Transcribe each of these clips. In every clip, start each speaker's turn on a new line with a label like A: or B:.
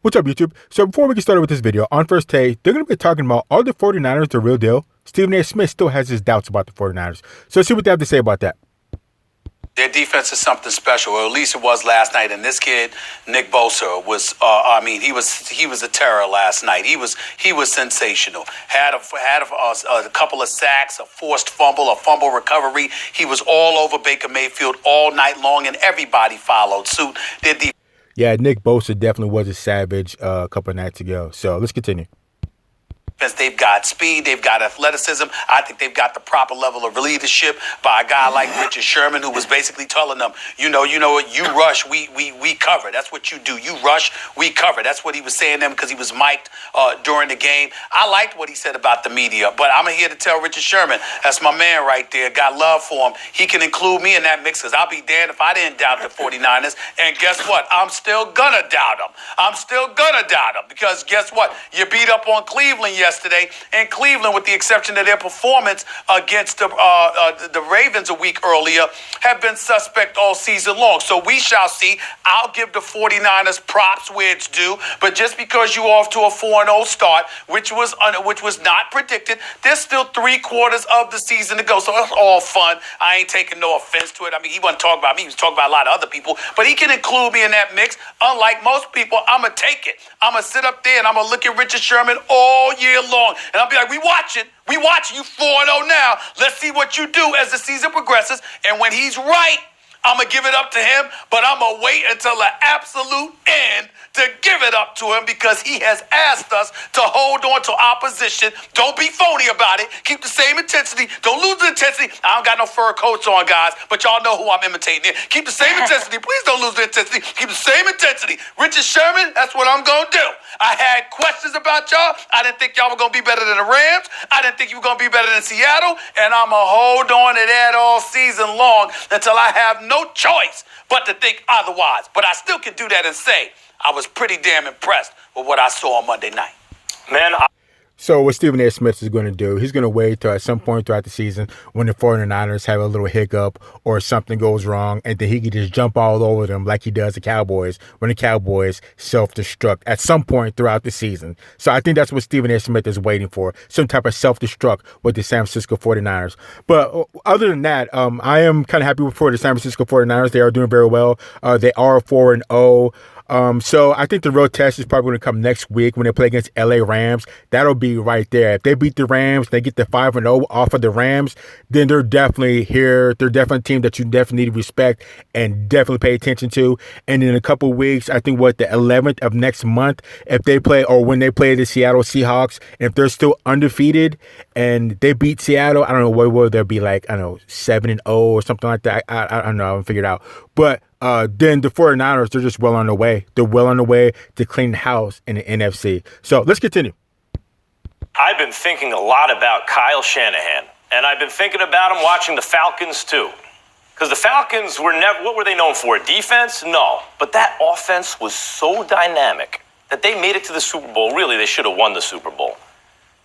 A: What's up, YouTube? So before we get started with this video, on first take, they're going to be talking about, are the 49ers the real deal? Stephen A. Smith still has his doubts about the 49ers. So let's see what they have to say about that.
B: Their defense is something special, or at least it was last night. And this kid, Nick Bosa, was he was a terror last night. He was sensational. Had a couple of sacks, a forced fumble, a fumble recovery. He was all over Baker Mayfield all night long, and everybody followed suit.
A: Yeah, Nick Bosa definitely was a savage a couple of nights ago. So let's continue.
B: They've got speed, they've got athleticism. I think they've got the proper level of leadership by a guy like Richard Sherman, who was basically telling them, you know what, you rush, we cover. That's what you do. You rush, we cover. That's what he was saying to them because he was mic'd during the game. I liked what he said about the media, but I'm here to tell Richard Sherman, that's my man right there. Got love for him. He can include me in that mix because I'll be damned if I didn't doubt the 49ers. And guess what? I'm still gonna doubt them. Because guess what? You beat up on Cleveland yesterday, and Cleveland, with the exception of their performance against the Ravens a week earlier, have been suspect all season long. So we shall see. I'll give the 49ers props where it's due, but just because you're off to a 4-0 start, which was not predicted, there's still 3 quarters of the season to go. So it's all fun. I ain't taking no offense to it. I mean, he wasn't talking about me. He was talking about a lot of other people, but he can include me in that mix. Unlike most people, I'm going to take it. I'm going to sit up there and I'm going to look at Richard Sherman all year long. And I'll be like, we watching you 4-0 now. Let's see what you do as the season progresses. And when he's right, I'm going to give it up to him, but I'm going to wait until the absolute end to give it up to him because he has asked us to hold on to opposition. Don't be phony about it. Keep the same intensity. Don't lose the intensity. I don't got no fur coats on, guys, but y'all know who I'm imitating here. Keep the same intensity. Please don't lose the intensity. Keep the same intensity. Richard Sherman, that's what I'm going to do. I had questions about y'all. I didn't think y'all were going to be better than the Rams. I didn't think you were going to be better than Seattle, and I'm going to hold on to that all season long until I have no choice but to think otherwise. But I still can do that and say, I was pretty damn impressed with what I saw on Monday night.
A: So what Stephen A. Smith is going to do, he's going to wait till at some point throughout the season when the 49ers have a little hiccup or something goes wrong, and then he can just jump all over them like he does the Cowboys when the Cowboys self-destruct at some point throughout the season. So I think that's what Stephen A. Smith is waiting for, some type of self-destruct with the San Francisco 49ers. But other than that, I am kind of happy for the San Francisco 49ers. They are doing very well. They are 4-0. So I think the real test is probably going to come next week when they play against LA Rams. That'll be right there. If they beat the Rams, they get the 5-0 off of the Rams, then they're definitely here. They're definitely a team that you definitely need to respect and definitely pay attention to. And in a couple of weeks, I think the 11th of next month, if they play or when they play the Seattle Seahawks, and if they're still undefeated and they beat Seattle, I don't know, what will there be like, I don't know, 7-0 or something like that. I don't know. I haven't figured it out. But then the 49ers, they're just well on the way. They're well on the way to clean house in the NFC. So let's continue.
C: I've been thinking a lot about Kyle Shanahan, and I've been thinking about him watching the Falcons too. Because the Falcons were never, what were they known for? Defense? No. But that offense was so dynamic that they made it to the Super Bowl. Really, they should have won the Super Bowl.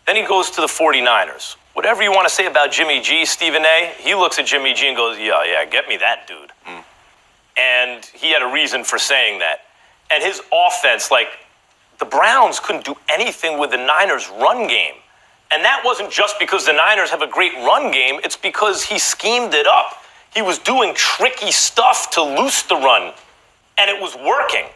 C: Then he goes to the 49ers. Whatever you want to say about Jimmy G, Stephen A., he looks at Jimmy G and goes, yeah, get me that dude. And he had a reason for saying that. And his offense, like, the Browns couldn't do anything with the Niners' run game. And that wasn't just because the Niners have a great run game. It's because he schemed it up. He was doing tricky stuff to loose the run. And it was working.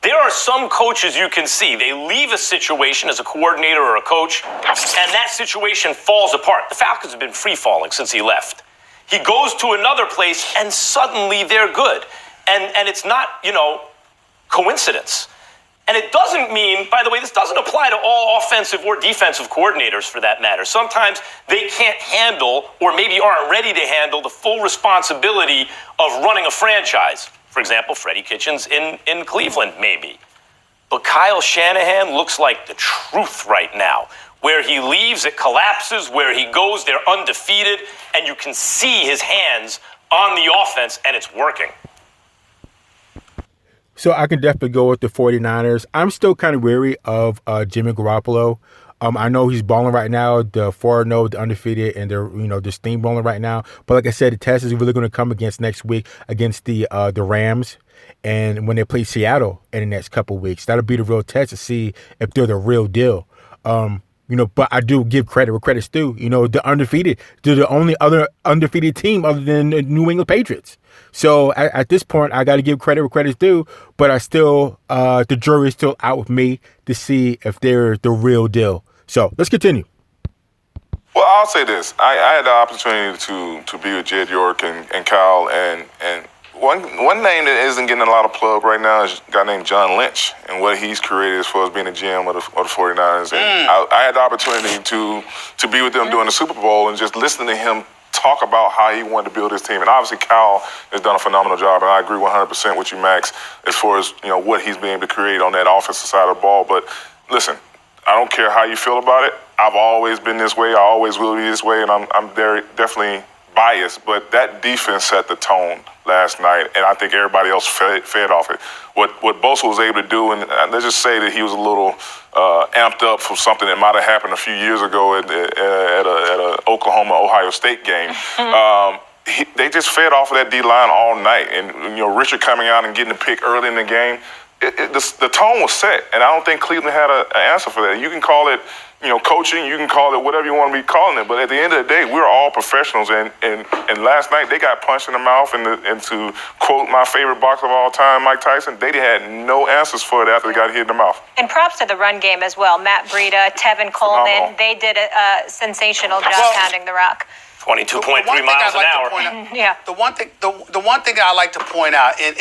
C: There are some coaches you can see. They leave a situation as a coordinator or a coach, and that situation falls apart. The Falcons have been free-falling since he left. He goes to another place, and suddenly they're good. And it's not, coincidence. And it doesn't mean, by the way, this doesn't apply to all offensive or defensive coordinators for that matter. Sometimes they can't handle or maybe aren't ready to handle the full responsibility of running a franchise. For example, Freddie Kitchens in Cleveland, maybe. But Kyle Shanahan looks like the truth right now. Where he leaves, it collapses. Where he goes, they're undefeated. And you can see his hands on the offense, and it's working.
A: So I can definitely go with the 49ers. I'm still kind of weary of Jimmy Garoppolo. I know he's balling right now, the 4-0, the undefeated, and they're steamrolling right now. But like I said, the test is really going to come against next week against the Rams. and when they play Seattle in the next couple of weeks. That'll be the real test to see if they're the real deal. But I do give credit where credit's due. The undefeated, they're the only other undefeated team other than the New England Patriots. So at this point, I got to give credit where credit's due. But I still, the jury is still out with me to see if they're the real deal. So let's continue.
D: Well, I'll say this. I had the opportunity to be with Jed York and Kyle, and one name that isn't getting a lot of plug right now is a guy named John Lynch and what he's created as far as being a GM of the 49ers. And I had the opportunity to be with them during the Super Bowl and just listen to him talk about how he wanted to build his team. And obviously Kyle has done a phenomenal job, and I agree 100% with you, Max, as far as what he's been able to create on that offensive side of the ball. But listen, I don't care how you feel about it. I've always been this way. I always will be this way, and I'm very definitely biased. But that defense set the tone last night, and I think everybody else fed off it. What Bosa was able to do, and let's just say that he was a little amped up for something that might have happened a few years ago at a Oklahoma-Ohio State game. They just fed off of that D-line all night. And Richard coming out and getting a pick early in the game, the tone was set, and I don't think Cleveland had an answer for that. You can call it coaching, you can call it whatever you want to be calling it, but at the end of the day, we're all professionals, and last night they got punched in the mouth, and to quote my favorite boxer of all time, Mike Tyson, they had no answers for it after they got hit in the mouth. And
E: props to the run game as well. Matt Breida, Tevin Coleman, they did a sensational job pounding the rock.
C: 22.3 miles an hour.
E: Yeah.
B: The one thing I like to point out, and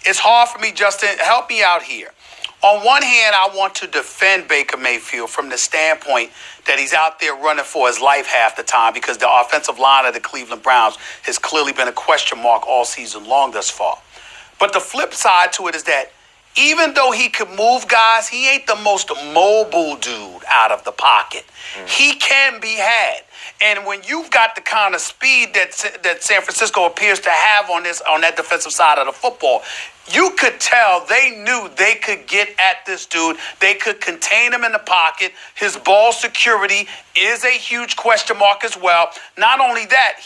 B: it's hard for me, Justin, help me out here. On one hand, I want to defend Baker Mayfield from the standpoint that he's out there running for his life half the time, because the offensive line of the Cleveland Browns has clearly been a question mark all season long thus far. But the flip side to it is that even though he could move guys, he ain't the most mobile dude out of the pocket. He can be had. And when you've got the kind of speed that San Francisco appears to have on that defensive side of the football, you could tell they knew they could get at this dude. They could contain him in the pocket. His ball security is a huge question mark as well. Not only that,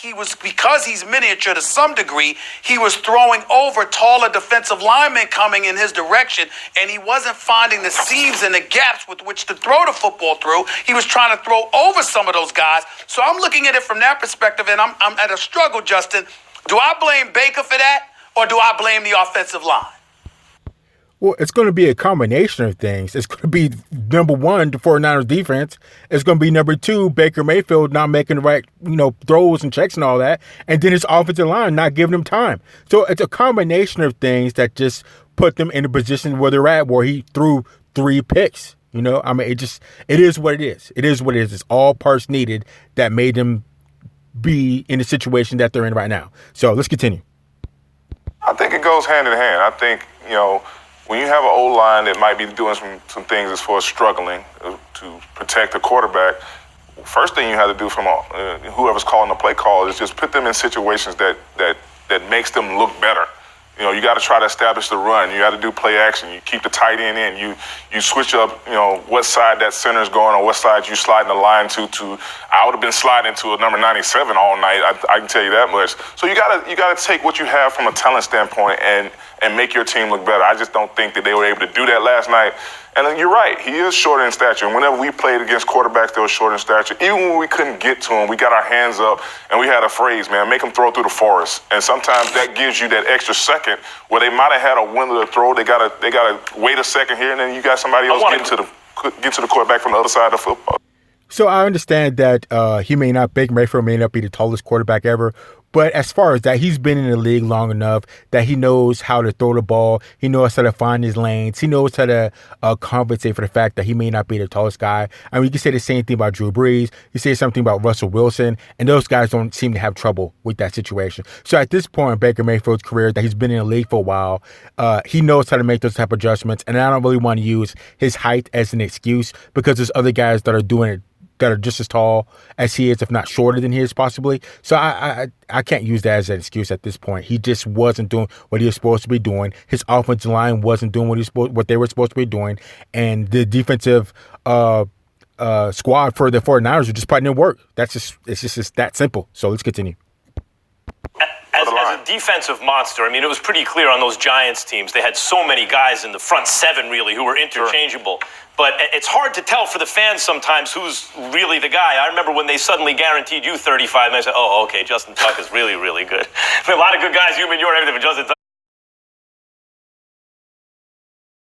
B: because he's miniature to some degree, he was throwing over taller defensive linemen coming in his direction, and he wasn't finding the seams and the gaps with which to throw the football through. He was trying to throw over some of those guys. So I'm looking at it from that perspective, and I'm at a struggle, Justin. Do I blame Baker for that, or do I blame the offensive line?
A: Well, it's going to be a combination of things. It's going to be, number one, the 49ers defense. It's going to be, number two, Baker Mayfield not making the right, throws and checks and all that. And then his offensive line not giving him time. So it's a combination of things that just put them in the position where they're at, where he threw 3 picks. It is what it is. It is what it is. It's all parts needed that made them be in the situation that they're in right now. So let's continue.
D: I think it goes hand in hand. I think, when you have an O-line that might be doing some things as far as struggling to protect the quarterback, first thing you have to do from whoever's calling the play call is just put them in situations that makes them look better. You got to try to establish the run. You got to do play action. You keep the tight end in. You switch up, what side that center's going or what side you sliding the line to. I would have been sliding to a number 97 all night. I can tell you that much. So you got to take what you have from a talent standpoint and make your team look better. I just don't think that they were able to do that last night. And you're right, he is short in stature. And whenever we played against quarterbacks that were short in stature, even when we couldn't get to him, we got our hands up and we had a phrase, man, make them throw through the forest. And sometimes that gives you that extra second where they might have had a window to throw. They gotta wait a second here, and then you got somebody else get to the quarterback from the other side of the football.
A: So I understand that Baker Mayfield may not be the tallest quarterback ever, but as far as that, he's been in the league long enough that he knows how to throw the ball. He knows how to find his lanes. He knows how to compensate for the fact that he may not be the tallest guy. I mean, you can say the same thing about Drew Brees. You say something about Russell Wilson, and those guys don't seem to have trouble with that situation. So at this point in Baker Mayfield's career, that he's been in the league for a while, he knows how to make those type of adjustments, and I don't really want to use his height as an excuse, because there's other guys that are doing it that are just as tall as he is, if not shorter than he is possibly. So I can't use that as an excuse at this point. He just wasn't doing what he was supposed to be doing. His offensive line wasn't doing what they were supposed to be doing. And the defensive squad for the 49ers are just putting in work. It's just that simple. So let's continue.
C: As a defensive monster. I mean, it was pretty clear on those Giants teams. They had so many guys in the front seven, really, who were interchangeable. Sure. But it's hard to tell for the fans sometimes who's really the guy. I remember when they suddenly guaranteed you 35 minutes. I said, oh, okay, Justin Tuck is really, really good. A lot of good guys, Hugh and everything, but Justin Tuck